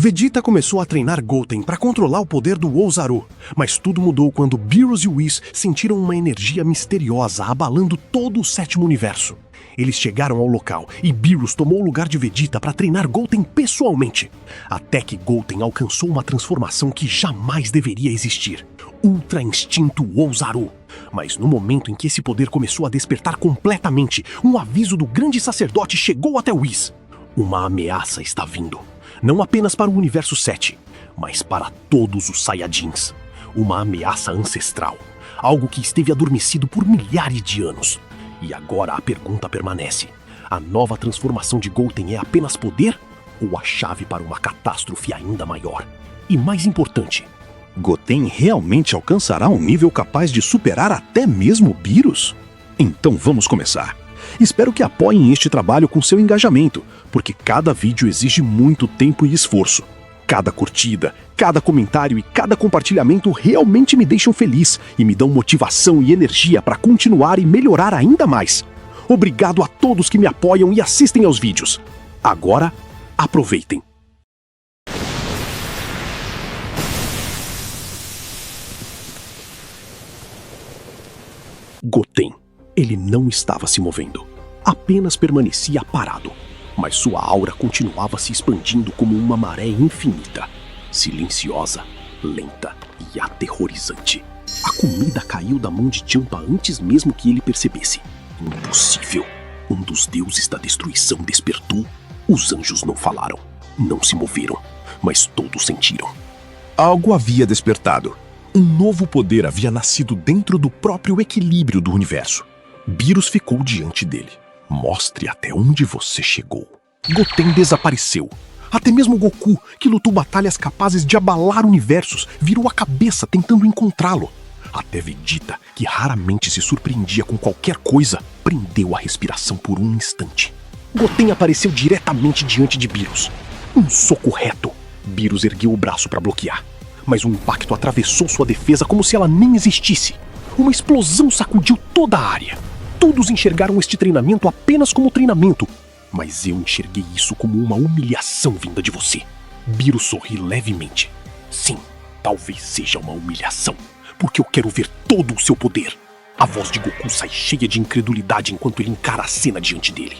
Vegeta começou a treinar Goten para controlar o poder do Oozaru, mas tudo mudou quando Beerus e Whis sentiram uma energia misteriosa abalando todo o sétimo universo. Eles chegaram ao local e Beerus tomou o lugar de Vegeta para treinar Goten pessoalmente, até que Goten alcançou uma transformação que jamais deveria existir: Ultra Instinto Oozaru. Mas no momento em que esse poder começou a despertar completamente, um aviso do grande sacerdote chegou até Whis. Uma ameaça está vindo. Não apenas para o Universo 7, mas para todos os Saiyajins. Uma ameaça ancestral. Algo que esteve adormecido por milhares de anos. E agora a pergunta permanece: a nova transformação de Goten é apenas poder? Ou a chave para uma catástrofe ainda maior? E mais importante, Goten realmente alcançará um nível capaz de superar até mesmo Beerus? Então vamos começar. Espero que apoiem este trabalho com seu engajamento, porque cada vídeo exige muito tempo e esforço. Cada curtida, cada comentário e cada compartilhamento realmente me deixam feliz e me dão motivação e energia para continuar e melhorar ainda mais. Obrigado a todos que me apoiam e assistem aos vídeos. Agora, aproveitem. Goten. Ele não estava se movendo. Apenas permanecia parado. Mas sua aura continuava se expandindo como uma maré infinita. Silenciosa, lenta e aterrorizante. A comida caiu da mão de Champa antes mesmo que ele percebesse. Impossível. Um dos deuses da destruição despertou. Os anjos não falaram, não se moveram, mas todos sentiram. Algo havia despertado. Um novo poder havia nascido dentro do próprio equilíbrio do universo. Beerus ficou diante dele. Mostre até onde você chegou. Goten desapareceu. Até mesmo Goku, que lutou batalhas capazes de abalar universos, virou a cabeça tentando encontrá-lo. Até Vegeta, que raramente se surpreendia com qualquer coisa, prendeu a respiração por um instante. Goten apareceu diretamente diante de Beerus. Um soco reto. Beerus ergueu o braço para bloquear, mas o impacto atravessou sua defesa como se ela nem existisse. Uma explosão sacudiu toda a área. Todos enxergaram este treinamento apenas como treinamento, mas eu enxerguei isso como uma humilhação vinda de você. Beerus sorriu levemente. Sim, talvez seja uma humilhação, porque eu quero ver todo o seu poder. A voz de Goku sai cheia de incredulidade enquanto ele encara a cena diante dele.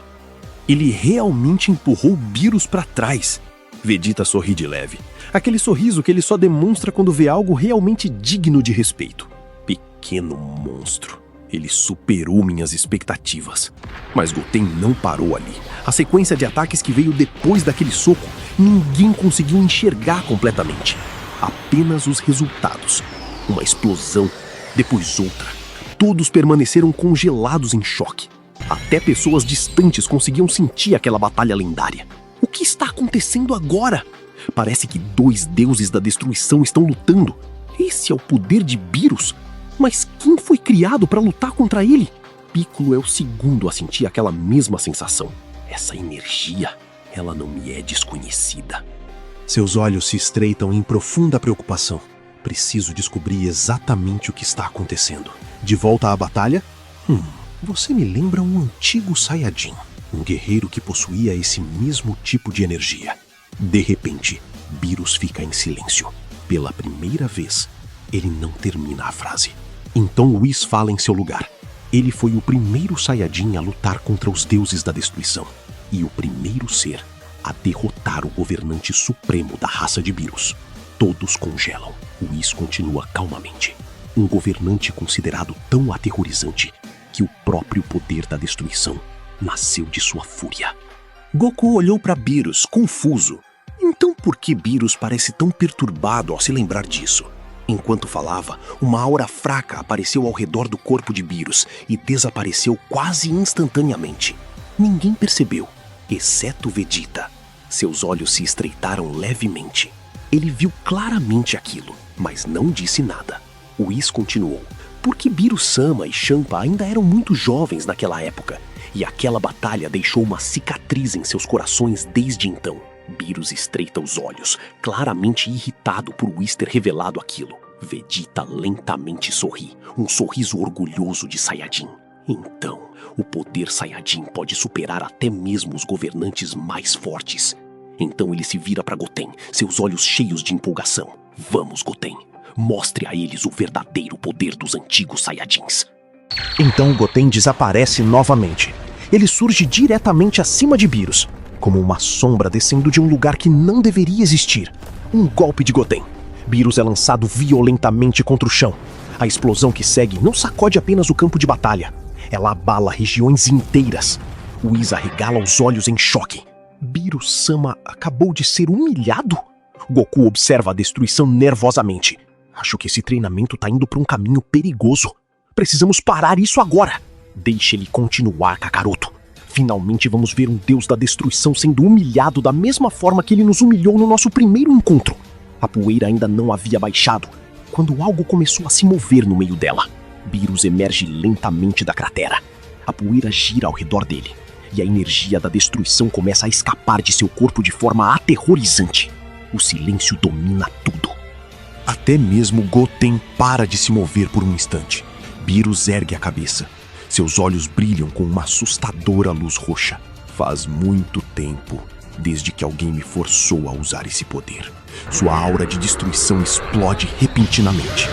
Ele realmente empurrou Beerus para trás. Vegeta sorri de leve. Aquele sorriso que ele só demonstra quando vê algo realmente digno de respeito. Pequeno monstro. Ele superou minhas expectativas. Mas Goten não parou ali. A sequência de ataques que veio depois daquele soco, ninguém conseguiu enxergar completamente. Apenas os resultados. Uma explosão, depois outra. Todos permaneceram congelados em choque. Até pessoas distantes conseguiam sentir aquela batalha lendária. O que está acontecendo agora? Parece que dois deuses da destruição estão lutando. Esse é o poder de Beerus? Mas quem foi criado para lutar contra ele? Piccolo é o segundo a sentir aquela mesma sensação. Essa energia, ela não me é desconhecida. Seus olhos se estreitam em profunda preocupação. Preciso descobrir exatamente o que está acontecendo. De volta à batalha? Você me lembra um antigo Saiyajin. Um guerreiro que possuía esse mesmo tipo de energia. De repente, Beerus fica em silêncio. Pela primeira vez, ele não termina a frase. Então Whis fala em seu lugar. Ele foi o primeiro Saiyajin a lutar contra os deuses da destruição. E o primeiro ser a derrotar o governante supremo da raça de Beerus. Todos congelam. Whis continua calmamente. Um governante considerado tão aterrorizante que o próprio poder da destruição nasceu de sua fúria. Goku olhou para Beerus, confuso. Então por que Beerus parece tão perturbado ao se lembrar disso? Enquanto falava, uma aura fraca apareceu ao redor do corpo de Beerus e desapareceu quase instantaneamente. Ninguém percebeu, exceto Vegeta. Seus olhos se estreitaram levemente. Ele viu claramente aquilo, mas não disse nada. Whis continuou. Porque Beerus-sama e Champa ainda eram muito jovens naquela época, e aquela batalha deixou uma cicatriz em seus corações desde então. Beerus estreita os olhos, claramente irritado por Whis ter revelado aquilo. Vegeta lentamente sorri, um sorriso orgulhoso de Saiyajin. Então, o poder Saiyajin pode superar até mesmo os governantes mais fortes. Então ele se vira para Goten, seus olhos cheios de empolgação. Vamos, Goten. Mostre a eles o verdadeiro poder dos antigos Saiyajins. Então Goten desaparece novamente. Ele surge diretamente acima de Beerus, como uma sombra descendo de um lugar que não deveria existir. Um golpe de Goten. Beerus é lançado violentamente contra o chão. A explosão que segue não sacode apenas o campo de batalha. Ela abala regiões inteiras. Whis arregala os olhos em choque. Beerus-sama acabou de ser humilhado? Goku observa a destruição nervosamente. Acho que esse treinamento tá indo para um caminho perigoso. Precisamos parar isso agora. Deixe ele continuar, Kakaroto. Finalmente vamos ver um deus da destruição sendo humilhado da mesma forma que ele nos humilhou no nosso primeiro encontro. A poeira ainda não havia baixado, quando algo começou a se mover no meio dela. Beerus emerge lentamente da cratera. A poeira gira ao redor dele, e a energia da destruição começa a escapar de seu corpo de forma aterrorizante. O silêncio domina tudo. Até mesmo Goten para de se mover por um instante. Beerus ergue a cabeça. Seus olhos brilham com uma assustadora luz roxa. Faz muito tempo, desde que alguém me forçou a usar esse poder. Sua aura de destruição explode repentinamente.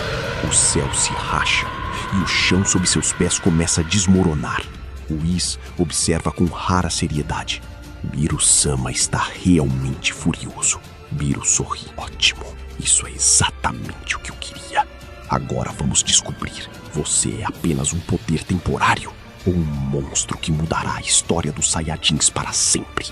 O céu se racha e o chão sob seus pés começa a desmoronar. Whis observa com rara seriedade. Beerus-sama está realmente furioso. Beerus sorri. Ótimo. Isso é exatamente o que eu queria. Agora vamos descobrir. Você é apenas um poder temporário ou um monstro que mudará a história dos Saiyajins para sempre?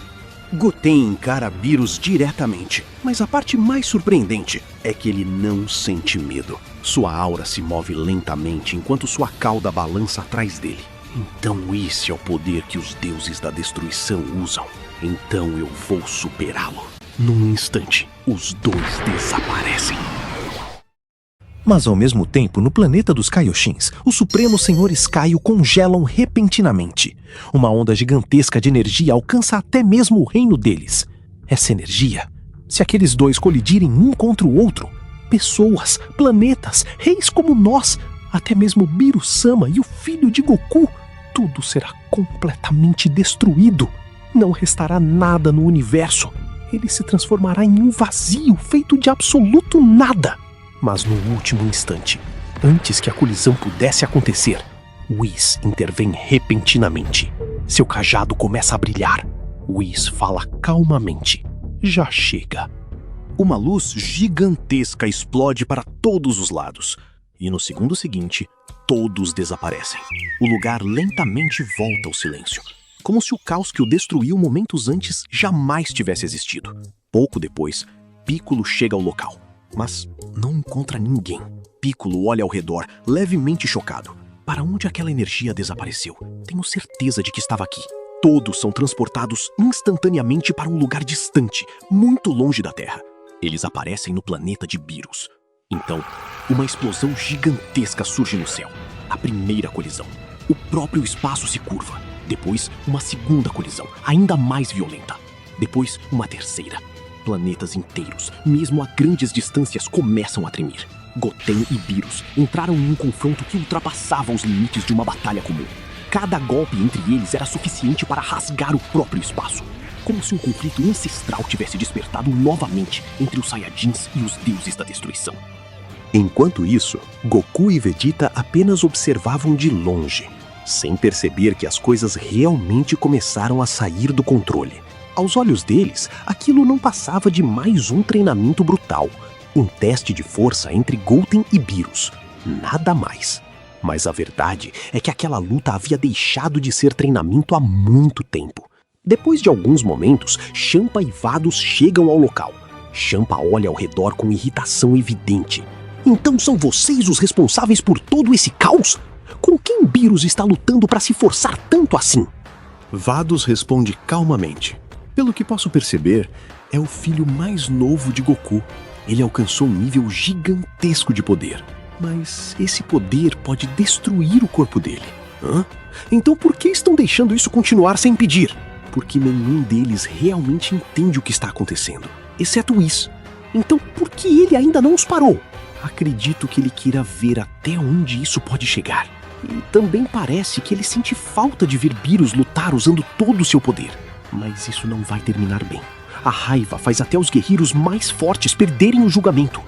Goten encara Beerus diretamente, mas a parte mais surpreendente é que ele não sente medo. Sua aura se move lentamente enquanto sua cauda balança atrás dele. Então esse é o poder que os deuses da destruição usam. Então eu vou superá-lo. Num instante, os dois desaparecem. Mas ao mesmo tempo, no planeta dos Kaioshins, os Supremos Senhores Kaio congelam repentinamente. Uma onda gigantesca de energia alcança até mesmo o reino deles. Essa energia, se aqueles dois colidirem um contra o outro, pessoas, planetas, reis como nós, até mesmo Beerus-sama e o filho de Goku, tudo será completamente destruído. Não restará nada no universo. Ele se transformará em um vazio feito de absoluto nada. Mas no último instante, antes que a colisão pudesse acontecer, Whis intervém repentinamente. Seu cajado começa a brilhar. Whis fala calmamente. Já chega. Uma luz gigantesca explode para todos os lados. E no segundo seguinte, todos desaparecem. O lugar lentamente volta ao silêncio, como se o caos que o destruiu momentos antes jamais tivesse existido. Pouco depois, Piccolo chega ao local, mas não encontra ninguém. Piccolo olha ao redor, levemente chocado. Para onde aquela energia desapareceu? Tenho certeza de que estava aqui. Todos são transportados instantaneamente para um lugar distante, muito longe da Terra. Eles aparecem no planeta de Beerus. Então, uma explosão gigantesca surge no céu. A primeira colisão. O próprio espaço se curva. Depois, uma segunda colisão, ainda mais violenta. Depois, uma terceira. Planetas inteiros, mesmo a grandes distâncias, começam a tremer. Goten e Beerus entraram em um confronto que ultrapassava os limites de uma batalha comum. Cada golpe entre eles era suficiente para rasgar o próprio espaço. Como se um conflito ancestral tivesse despertado novamente entre os Saiyajins e os deuses da destruição. Enquanto isso, Goku e Vegeta apenas observavam de longe, sem perceber que as coisas realmente começaram a sair do controle. Aos olhos deles, aquilo não passava de mais um treinamento brutal. Um teste de força entre Goten e Beerus. Nada mais. Mas a verdade é que aquela luta havia deixado de ser treinamento há muito tempo. Depois de alguns momentos, Champa e Vados chegam ao local. Champa olha ao redor com irritação evidente. Então são vocês os responsáveis por todo esse caos? Com quem Beerus está lutando para se forçar tanto assim? Vados responde calmamente. Pelo que posso perceber, é o filho mais novo de Goku. Ele alcançou um nível gigantesco de poder. Mas esse poder pode destruir o corpo dele. Hã? Então por que estão deixando isso continuar sem pedir? Porque nenhum deles realmente entende o que está acontecendo, exceto Whis. Então por que ele ainda não os parou? Acredito que ele queira ver até onde isso pode chegar. E também parece que ele sente falta de ver Beerus lutar usando todo o seu poder. Mas isso não vai terminar bem. A raiva faz até os guerreiros mais fortes perderem o julgamento.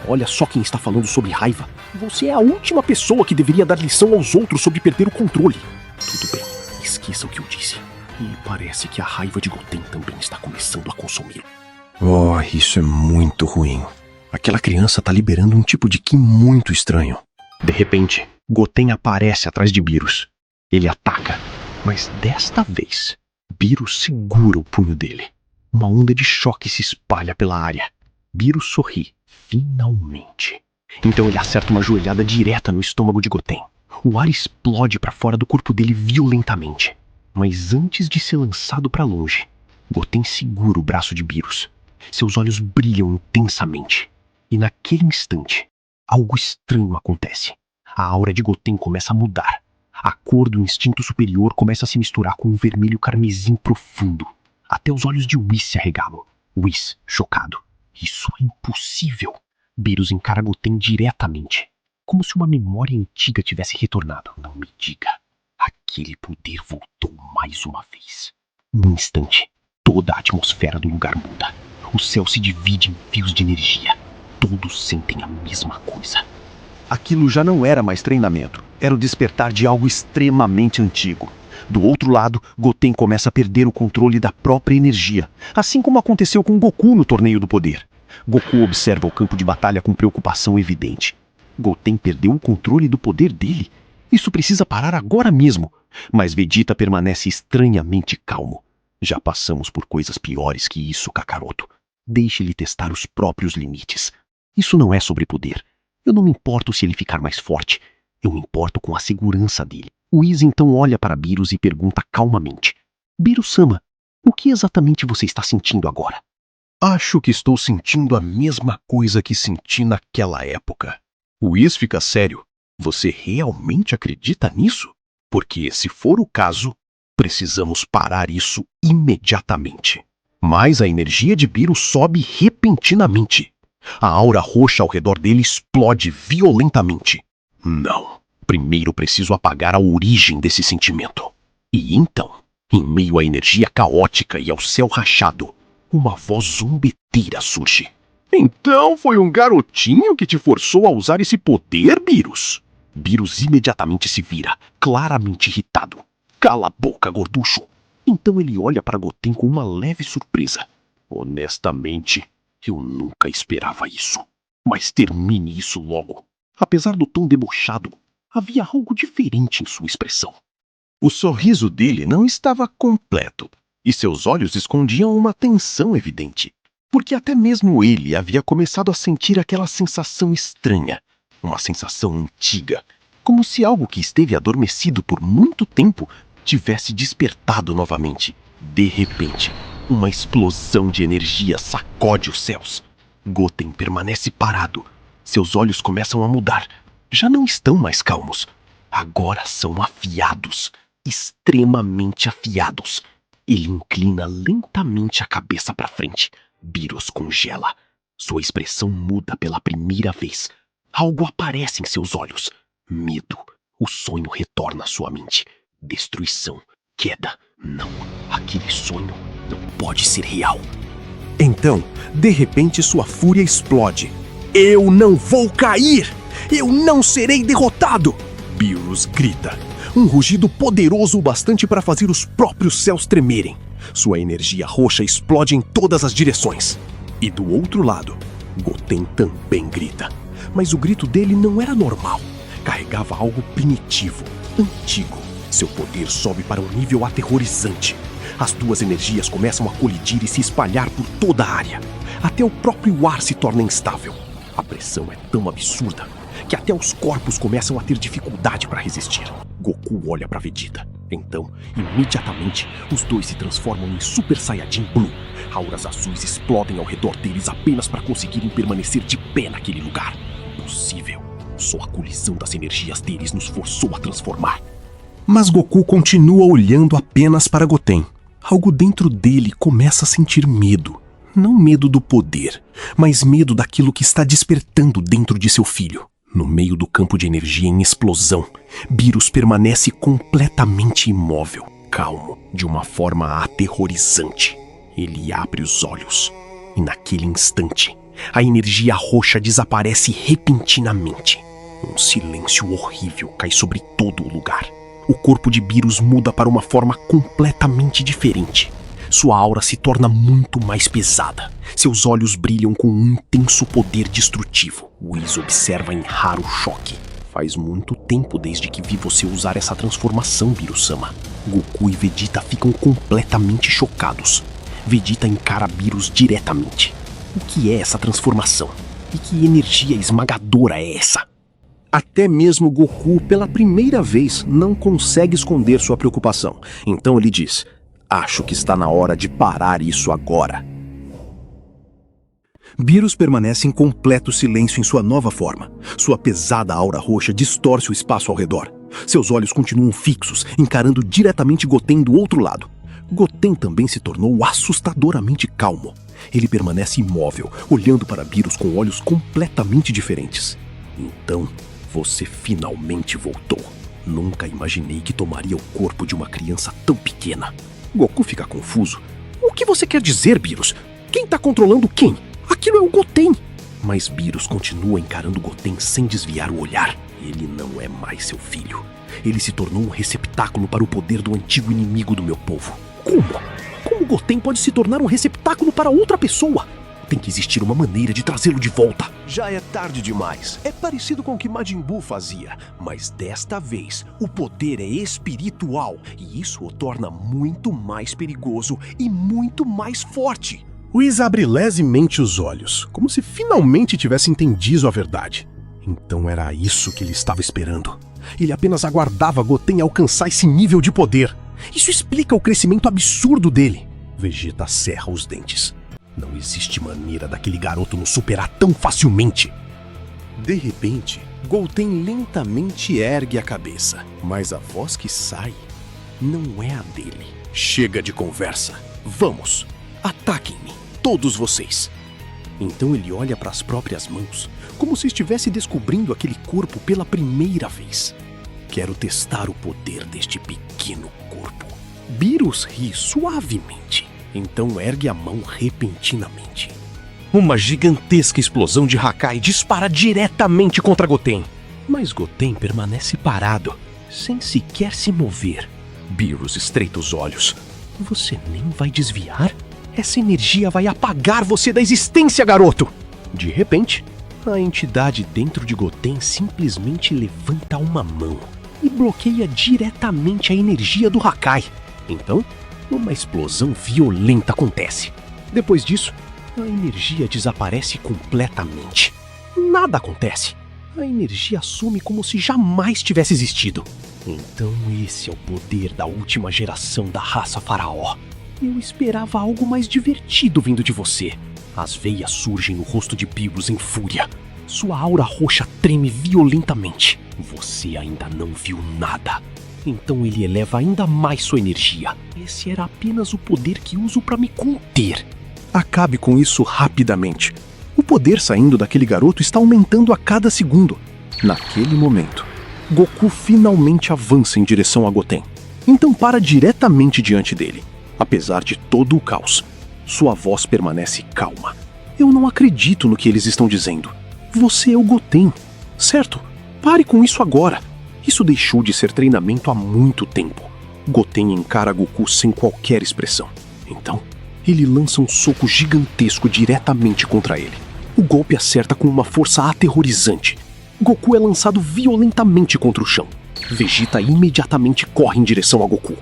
Olha só quem está falando sobre raiva. Você é a última pessoa que deveria dar lição aos outros sobre perder o controle. Tudo bem, esqueça o que eu disse. E parece que a raiva de Goten também está começando a consumi-lo. Oh, isso é muito ruim. Aquela criança tá liberando um tipo de ki muito estranho. De repente, Goten aparece atrás de Beerus. Ele ataca, mas desta vez, Beerus segura o punho dele. Uma onda de choque se espalha pela área. Beerus sorri. Finalmente. Então ele acerta uma joelhada direta no estômago de Goten. O ar explode para fora do corpo dele violentamente. Mas antes de ser lançado para longe, Goten segura o braço de Beerus. Seus olhos brilham intensamente. E naquele instante, algo estranho acontece. A aura de Goten começa a mudar. A cor do instinto superior começa a se misturar com um vermelho carmesim profundo. Até os olhos de Whis se arregalam. Whis, chocado. Isso é impossível. Beerus encara Goten diretamente, como se uma memória antiga tivesse retornado. Não me diga. Aquele poder voltou mais uma vez. Num instante, toda a atmosfera do lugar muda. O céu se divide em fios de energia. Todos sentem a mesma coisa. Aquilo já não era mais treinamento. Era o despertar de algo extremamente antigo. Do outro lado, Goten começa a perder o controle da própria energia, assim como aconteceu com Goku no Torneio do Poder. Goku observa o campo de batalha com preocupação evidente. Goten perdeu o controle do poder dele? Isso precisa parar agora mesmo. Mas Vegeta permanece estranhamente calmo. Já passamos por coisas piores que isso, Kakaroto. Deixe-lhe testar os próprios limites. Isso não é sobre poder. Eu não me importo se ele ficar mais forte. Eu me importo com a segurança dele. Whis então olha para Beerus e pergunta calmamente. Beerus-sama, o que exatamente você está sentindo agora? Acho que estou sentindo a mesma coisa que senti naquela época. Whis fica sério. Você realmente acredita nisso? Porque, se for o caso, precisamos parar isso imediatamente. Mas a energia de Beerus sobe repentinamente. A aura roxa ao redor dele explode violentamente. Não. Primeiro preciso apagar a origem desse sentimento. E então, em meio à energia caótica e ao céu rachado, uma voz zombeteira surge. Então foi um garotinho que te forçou a usar esse poder, Beerus? Beerus imediatamente se vira, claramente irritado. Cala a boca, gorducho. Então ele olha para Goten com uma leve surpresa. Honestamente, eu nunca esperava isso. Mas termine isso logo. Apesar do tom debochado, havia algo diferente em sua expressão. O sorriso dele não estava completo, e seus olhos escondiam uma tensão evidente, porque até mesmo ele havia começado a sentir aquela sensação estranha, uma sensação antiga, como se algo que esteve adormecido por muito tempo tivesse despertado novamente. De repente, uma explosão de energia sacode os céus. Goten permanece parado. Seus olhos começam a mudar. Já não estão mais calmos. Agora são afiados, extremamente afiados. Ele inclina lentamente a cabeça para frente. Beerus congela. Sua expressão muda pela primeira vez. Algo aparece em seus olhos. Medo. O sonho retorna à sua mente. Destruição. Queda. Não. Aquele sonho não pode ser real. Então, de repente, sua fúria explode. Eu não vou cair! Eu não serei derrotado! Beerus grita. Um rugido poderoso o bastante para fazer os próprios céus tremerem. Sua energia roxa explode em todas as direções. E do outro lado, Goten também grita. Mas o grito dele não era normal. Carregava algo primitivo, antigo. Seu poder sobe para um nível aterrorizante. As duas energias começam a colidir e se espalhar por toda a área. Até o próprio ar se torna instável. A pressão é tão absurda que até os corpos começam a ter dificuldade para resistir. Goku olha para Vegeta. Então, imediatamente, os dois se transformam em Super Saiyajin Blue. Auras azuis explodem ao redor deles apenas para conseguirem permanecer de pé naquele lugar. Impossível. Só a colisão das energias deles nos forçou a transformar. Mas Goku continua olhando apenas para Goten. Algo dentro dele começa a sentir medo. Não medo do poder, mas medo daquilo que está despertando dentro de seu filho. No meio do campo de energia em explosão, Beerus permanece completamente imóvel, calmo, de uma forma aterrorizante. Ele abre os olhos e naquele instante, a energia roxa desaparece repentinamente. Um silêncio horrível cai sobre todo o lugar. O corpo de Beerus muda para uma forma completamente diferente. Sua aura se torna muito mais pesada. Seus olhos brilham com um intenso poder destrutivo. Whis observa em raro choque. Faz muito tempo desde que vi você usar essa transformação, Beerus-sama. Goku e Vegeta ficam completamente chocados. Vegeta encara Beerus diretamente. O que é essa transformação? E que energia esmagadora é essa? Até mesmo Goku, pela primeira vez, não consegue esconder sua preocupação. Então ele diz: acho que está na hora de parar isso agora. Beerus permanece em completo silêncio em sua nova forma. Sua pesada aura roxa distorce o espaço ao redor. Seus olhos continuam fixos, encarando diretamente Goten do outro lado. Goten também se tornou assustadoramente calmo. Ele permanece imóvel, olhando para Beerus com olhos completamente diferentes. Então, você finalmente voltou. Nunca imaginei que tomaria o corpo de uma criança tão pequena. Goku fica confuso. O que você quer dizer, Beerus? Quem está controlando quem? Aquilo é o Goten! Mas Beerus continua encarando Goten sem desviar o olhar. Ele não é mais seu filho. Ele se tornou um receptáculo para o poder do antigo inimigo do meu povo. Como? Como Goten pode se tornar um receptáculo para outra pessoa? Tem que existir uma maneira de trazê-lo de volta. Já é tarde demais. É parecido com o que Majin Buu fazia. Mas desta vez, o poder é espiritual. E isso o torna muito mais perigoso e muito mais forte. Whis abre levemente os olhos, como se finalmente tivesse entendido a verdade. Então era isso que ele estava esperando. Ele apenas aguardava Goten alcançar esse nível de poder. Isso explica o crescimento absurdo dele. Vegeta cerra os dentes. Não existe maneira daquele garoto nos superar tão facilmente. De repente, Goten lentamente ergue a cabeça, mas a voz que sai não é a dele. Chega de conversa. Vamos, ataquem-me, todos vocês. Então ele olha para as próprias mãos, como se estivesse descobrindo aquele corpo pela primeira vez. Quero testar o poder deste pequeno corpo. Beerus ri suavemente. Então ergue a mão repentinamente. Uma gigantesca explosão de Hakai dispara diretamente contra Goten. Mas Goten permanece parado, sem sequer se mover. Beerus estreita os olhos. Você nem vai desviar? Essa energia vai apagar você da existência, garoto! De repente, a entidade dentro de Goten simplesmente levanta uma mão e bloqueia diretamente a energia do Hakai. Então, uma explosão violenta acontece. Depois disso, a energia desaparece completamente. Nada acontece. A energia some como se jamais tivesse existido. Então esse é o poder da última geração da raça faraó. Eu esperava algo mais divertido vindo de você. As veias surgem no rosto de Beerus em fúria. Sua aura roxa treme violentamente. Você ainda não viu nada. Então ele eleva ainda mais sua energia. Esse era apenas o poder que uso para me conter. Acabe com isso rapidamente. O poder saindo daquele garoto está aumentando a cada segundo. Naquele momento, Goku finalmente avança em direção a Goten. Então para diretamente diante dele. Apesar de todo o caos, sua voz permanece calma. Eu não acredito no que eles estão dizendo. Você é o Goten, certo? Pare com isso agora. Isso deixou de ser treinamento há muito tempo. Goten encara Goku sem qualquer expressão. Então, ele lança um soco gigantesco diretamente contra ele. O golpe acerta com uma força aterrorizante. Goku é lançado violentamente contra o chão. Vegeta imediatamente corre em direção a Goku.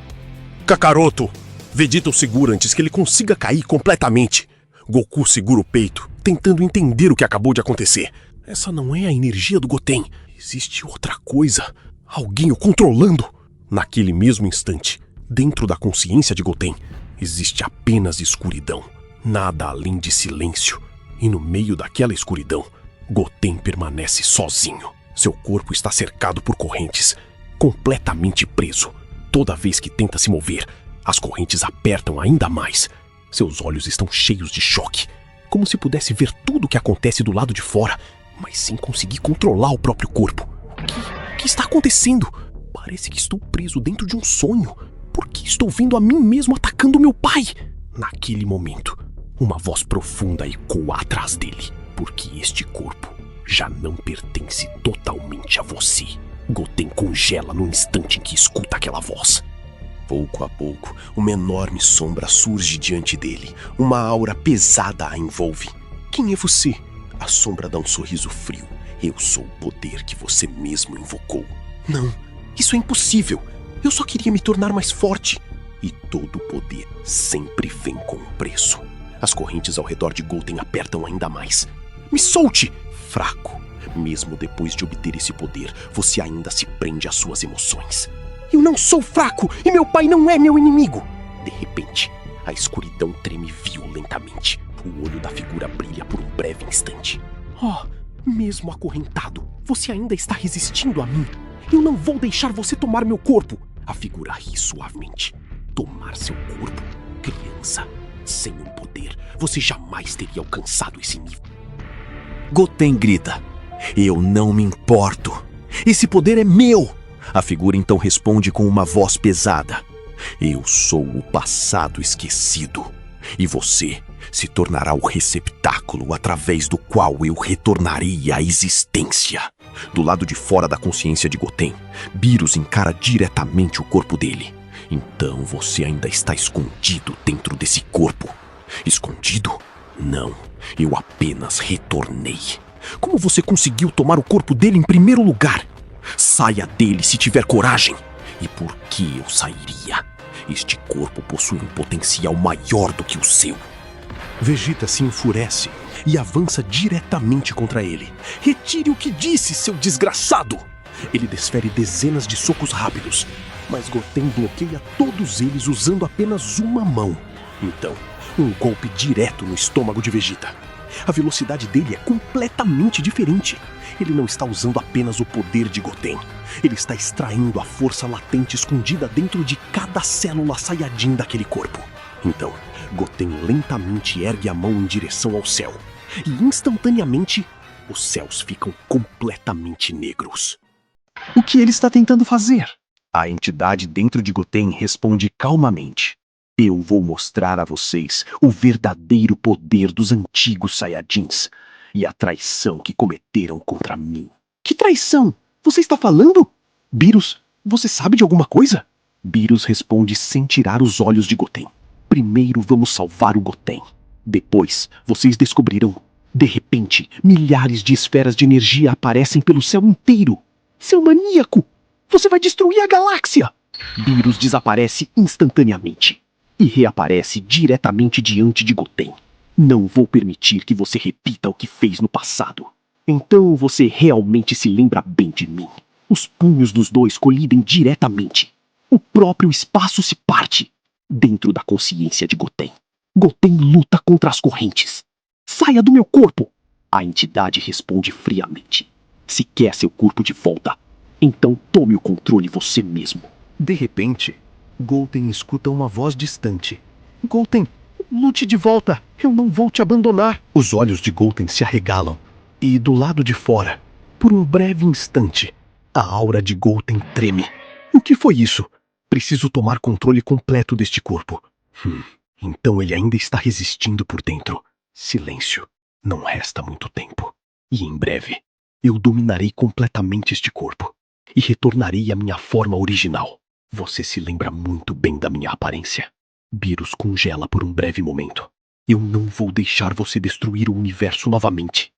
Kakaroto! Vegeta o segura antes que ele consiga cair completamente. Goku segura o peito, tentando entender o que acabou de acontecer. Essa não é a energia do Goten. Existe outra coisa. Alguém o controlando. Naquele mesmo instante, dentro da consciência de Goten, existe apenas escuridão. Nada além de silêncio. E no meio daquela escuridão, Goten permanece sozinho. Seu corpo está cercado por correntes, completamente preso. Toda vez que tenta se mover, as correntes apertam ainda mais. Seus olhos estão cheios de choque, como se pudesse ver tudo o que acontece do lado de fora, mas sem conseguir controlar o próprio corpo. O que está acontecendo? Parece que estou preso dentro de um sonho. Por que estou vendo a mim mesmo atacando meu pai? Naquele momento, uma voz profunda ecoa atrás dele, porque este corpo já não pertence totalmente a você. Goten congela no instante em que escuta aquela voz. Pouco a pouco, uma enorme sombra surge diante dele. Uma aura pesada a envolve. Quem é você? A sombra dá um sorriso frio. Eu sou o poder que você mesmo invocou. Não, isso é impossível. Eu só queria me tornar mais forte. E todo poder sempre vem com um preço. As correntes ao redor de Goten apertam ainda mais. Me solte! Fraco. Mesmo depois de obter esse poder, você ainda se prende às suas emoções. Eu não sou fraco e meu pai não é meu inimigo. De repente, a escuridão treme violentamente. O olho da figura brilha por um breve instante. Oh, mesmo acorrentado, você ainda está resistindo a mim. Eu não vou deixar você tomar meu corpo. A figura ri suavemente. Tomar seu corpo? Criança, sem um poder, você jamais teria alcançado esse nível. Goten grita. Eu não me importo. Esse poder é meu. A figura então responde com uma voz pesada. Eu sou o passado esquecido. E você se tornará o receptáculo através do qual eu retornarei à existência. Do lado de fora da consciência de Goten, Beerus encara diretamente o corpo dele. Então você ainda está escondido dentro desse corpo. Escondido? Não, eu apenas retornei. Como você conseguiu tomar o corpo dele em primeiro lugar? Saia dele se tiver coragem. E por que eu sairia? Este corpo possui um potencial maior do que o seu. Vegeta se enfurece e avança diretamente contra ele. Retire o que disse, seu desgraçado! Ele desfere dezenas de socos rápidos, mas Goten bloqueia todos eles usando apenas uma mão. Então, um golpe direto no estômago de Vegeta. A velocidade dele é completamente diferente. Ele não está usando apenas o poder de Goten. Ele está extraindo a força latente escondida dentro de cada célula Saiyajin daquele corpo. Então, Goten lentamente ergue a mão em direção ao céu. E instantaneamente, os céus ficam completamente negros. O que ele está tentando fazer? A entidade dentro de Goten responde calmamente. Eu vou mostrar a vocês o verdadeiro poder dos antigos Saiyajins e a traição que cometeram contra mim. Que traição? Você está falando? Beerus, você sabe de alguma coisa? Beerus responde sem tirar os olhos de Goten. Primeiro vamos salvar o Goten. Depois, vocês descobrirão. De repente, milhares de esferas de energia aparecem pelo céu inteiro. Seu maníaco! Você vai destruir a galáxia! Beerus desaparece instantaneamente e reaparece diretamente diante de Goten. Não vou permitir que você repita o que fez no passado. Então você realmente se lembra bem de mim. Os punhos dos dois colidem diretamente. O próprio espaço se parte. Dentro da consciência de Goten. Goten luta contra as correntes. Saia do meu corpo! A entidade responde friamente. Se quer seu corpo de volta, então tome o controle você mesmo. De repente, Goten escuta uma voz distante. Goten, lute de volta! Eu não vou te abandonar! Os olhos de Goten se arregalam. E do lado de fora, por um breve instante, a aura de Goten treme. O que foi isso? Preciso tomar controle completo deste corpo. Então ele ainda está resistindo por dentro. Silêncio. Não resta muito tempo. E em breve, eu dominarei completamente este corpo. E retornarei à minha forma original. Você se lembra muito bem da minha aparência. Beerus congela por um breve momento. Eu não vou deixar você destruir o universo novamente.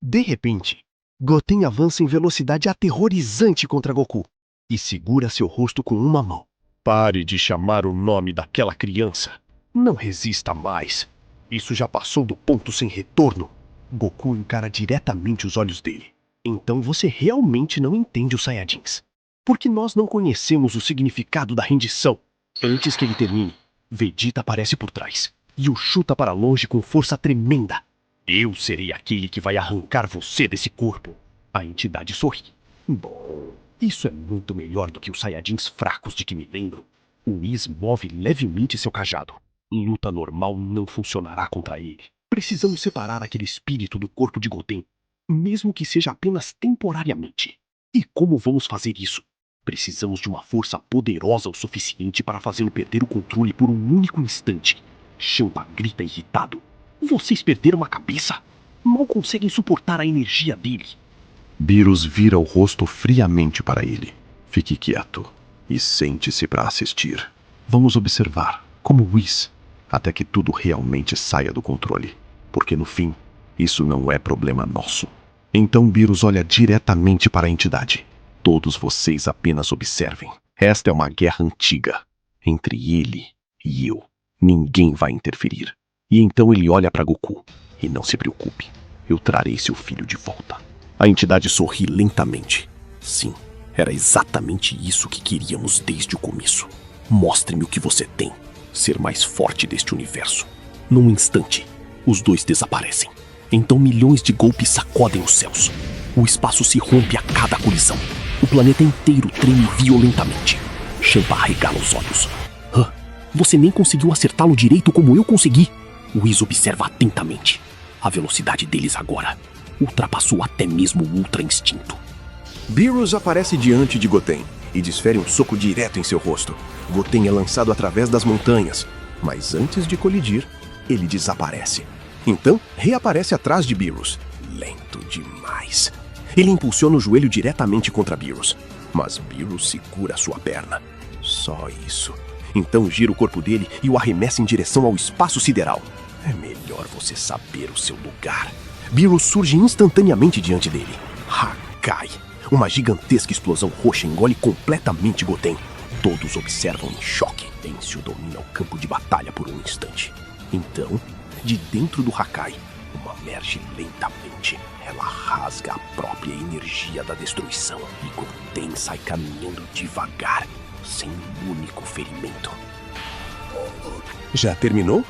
De repente, Goten avança em velocidade aterrorizante contra Goku e segura seu rosto com uma mão. Pare de chamar o nome daquela criança. Não resista mais. Isso já passou do ponto sem retorno. Goku encara diretamente os olhos dele. Então você realmente não entende os Saiyajins. Porque nós não conhecemos o significado da rendição. Antes que ele termine, Vegeta aparece por trás e o chuta para longe com força tremenda. Eu serei aquele que vai arrancar você desse corpo. A entidade sorri. Bom, isso é muito melhor do que os Saiyajins fracos de que me lembro. O Whis move levemente seu cajado. Luta normal não funcionará contra ele. Precisamos separar aquele espírito do corpo de Goten, mesmo que seja apenas temporariamente. E como vamos fazer isso? Precisamos de uma força poderosa o suficiente para fazê-lo perder o controle por um único instante. Champa grita irritado. Vocês perderam a cabeça? Mal conseguem suportar a energia dele. Beerus vira o rosto friamente para ele. Fique quieto e sente-se para assistir. Vamos observar, como Whis, até que tudo realmente saia do controle. Porque no fim, isso não é problema nosso. Então Beerus olha diretamente para a entidade. Todos vocês apenas observem. Esta é uma guerra antiga. Entre ele e eu. Ninguém vai interferir. E então ele olha para Goku. E não se preocupe, eu trarei seu filho de volta. A entidade sorri lentamente. Sim, era exatamente isso que queríamos desde o começo. Mostre-me o que você tem. Ser mais forte deste universo. Num instante, os dois desaparecem. Então milhões de golpes sacodem os céus. O espaço se rompe a cada colisão. O planeta inteiro treme violentamente. Champa arregala os olhos. Você nem conseguiu acertá-lo direito como eu consegui. Whis observa atentamente. A velocidade deles agora ultrapassou até mesmo o Ultra Instinto. Beerus aparece diante de Goten e desfere um soco direto em seu rosto. Goten é lançado através das montanhas, mas antes de colidir, ele desaparece. Então, reaparece atrás de Beerus. Lento demais. Ele impulsiona o joelho diretamente contra Beerus, mas Beerus segura sua perna. Só isso. Então gira o corpo dele e o arremessa em direção ao espaço sideral. É melhor você saber o seu lugar. Beerus surge instantaneamente diante dele. Hakai. Uma gigantesca explosão roxa engole completamente Goten. Todos observam em choque. Tensio domina o campo de batalha por um instante. Então, de dentro do Hakai, uma emerge lentamente. Ela rasga a própria energia da destruição e Goten sai caminhando devagar, sem um único ferimento. Já terminou?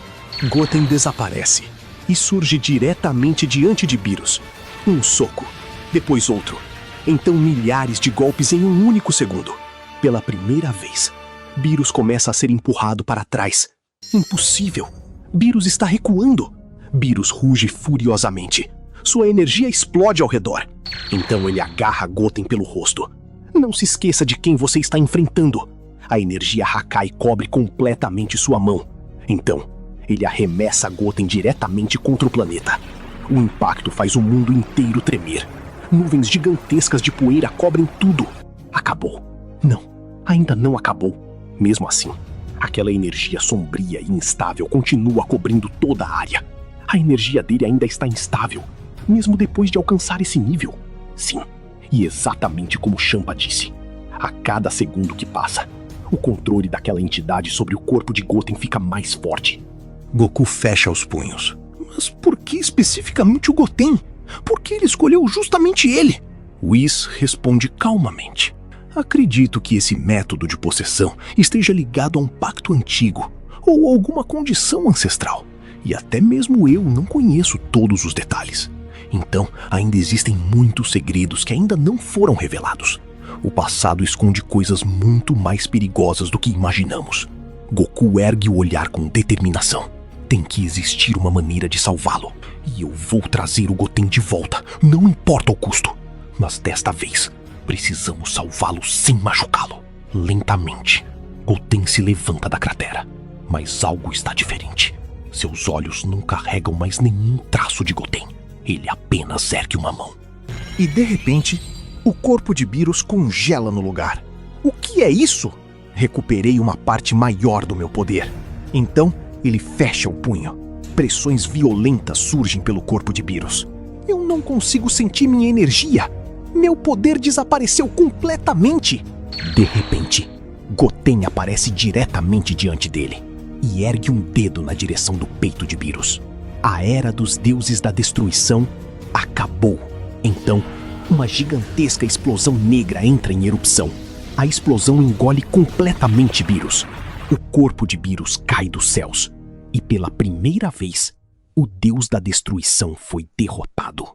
Goten desaparece e surge diretamente diante de Beerus. Um soco, depois outro. Então milhares de golpes em um único segundo. Pela primeira vez, Beerus começa a ser empurrado para trás. Impossível! Beerus está recuando. Beerus ruge furiosamente. Sua energia explode ao redor. Então ele agarra Goten pelo rosto. Não se esqueça de quem você está enfrentando. A energia Hakai cobre completamente sua mão. Então, ele arremessa Goten diretamente contra o planeta. O impacto faz o mundo inteiro tremer. Nuvens gigantescas de poeira cobrem tudo. Acabou. Não, ainda não acabou. Mesmo assim, aquela energia sombria e instável continua cobrindo toda a área. A energia dele ainda está instável, mesmo depois de alcançar esse nível. Sim, e exatamente como Champa disse. A cada segundo que passa, o controle daquela entidade sobre o corpo de Goten fica mais forte. Goku fecha os punhos. Mas por que especificamente o Goten? Por que ele escolheu justamente ele? Whis responde calmamente. Acredito que esse método de possessão esteja ligado a um pacto antigo ou alguma condição ancestral. E até mesmo eu não conheço todos os detalhes. Então, ainda existem muitos segredos que ainda não foram revelados. O passado esconde coisas muito mais perigosas do que imaginamos. Goku ergue o olhar com determinação. Tem que existir uma maneira de salvá-lo. E eu vou trazer o Goten de volta, não importa o custo. Mas desta vez, precisamos salvá-lo sem machucá-lo. Lentamente, Goten se levanta da cratera. Mas algo está diferente. Seus olhos não carregam mais nenhum traço de Goten. Ele apenas ergue uma mão. E de repente, o corpo de Beerus congela no lugar. O que é isso? Recuperei uma parte maior do meu poder. Então, ele fecha o punho. Pressões violentas surgem pelo corpo de Beerus. Eu não consigo sentir minha energia. Meu poder desapareceu completamente. De repente, Goten aparece diretamente diante dele e ergue um dedo na direção do peito de Beerus. A era dos deuses da destruição acabou. Então, uma gigantesca explosão negra entra em erupção. A explosão engole completamente Beerus. O corpo de Beerus cai dos céus. E pela primeira vez, o deus da destruição foi derrotado.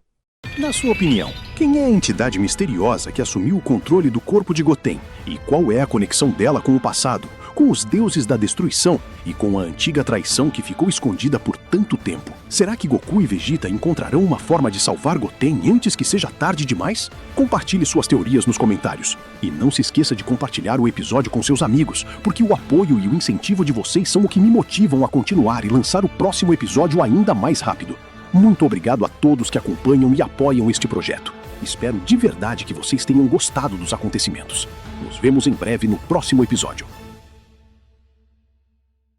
Na sua opinião, quem é a entidade misteriosa que assumiu o controle do corpo de Goten? E qual é a conexão dela com o passado? com os deuses da destruição e com a antiga traição que ficou escondida por tanto tempo. Será que Goku e Vegeta encontrarão uma forma de salvar Goten antes que seja tarde demais? Compartilhe suas teorias nos comentários. E não se esqueça de compartilhar o episódio com seus amigos, porque o apoio e o incentivo de vocês são o que me motivam a continuar e lançar o próximo episódio ainda mais rápido. Muito obrigado a todos que acompanham e apoiam este projeto. Espero de verdade que vocês tenham gostado dos acontecimentos. Nos vemos em breve no próximo episódio.